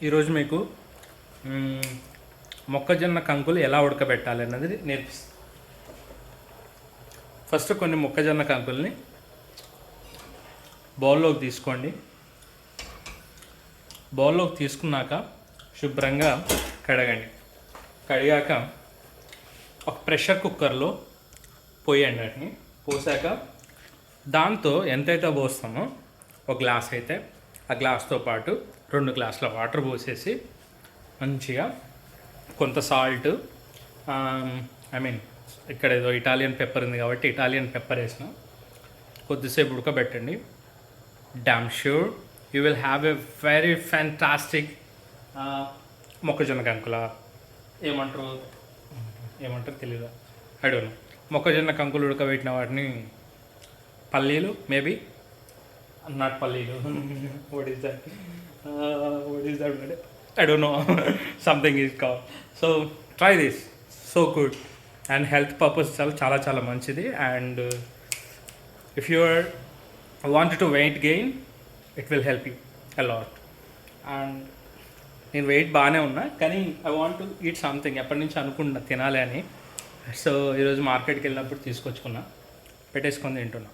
ఈరోజు మీకు మొక్కజొన్న కంకులు ఎలా ఉడకబెట్టాలి అన్నది నేర్పిస్తాను. ఫస్ట్ కొన్ని మొక్కజొన్న కంకుల్ని బౌల్లోకి తీసుకోండి. బౌల్లోకి తీసుకున్నాక శుభ్రంగా కడగండి. కడిగాక ఒక ప్రెషర్ కుక్కర్లో పోయండి. వాటిని పోసాక దాంతో ఎంతైతే పోస్తామో ఒక గ్లాస్ అయితే ఆ గ్లాస్తో పాటు 2 గ్లాసుల వాటర్ పోసేసి మంచిగా కొంత సాల్ట్, ఇక్కడ ఏదో ఇటాలియన్ పెప్పర్ ఉంది కాబట్టి ఇటాలియన్ పెప్పర్ వేసిన కొద్దిసేపు ఉడకబెట్టండి. Damn sure you will have a very fantastic మొక్కజొన్న కంకుల ఏమంటారు తెలీదు, ఐ డోంట్ నో. మొక్కజొన్న కంకులు ఉడకబెట్టిన వాటిని పల్లీలు, మేబీ నాట్ పల్లీలు, what is that I don't know. Something is called. So try this, so good and health purpose చాలా మంచిది. And if you wanted to weight gain, it will help you a lot. And నేను wait బాగానే ఉన్నా కానీ I want to eat something, ఎప్పటి నుంచి అనుకుంటున్నా తినాలి అని. సో ఈరోజు మార్కెట్కి వెళ్ళినప్పుడు తీసుకొచ్చుకున్నా, పెట్టేసుకొని తింటున్నా.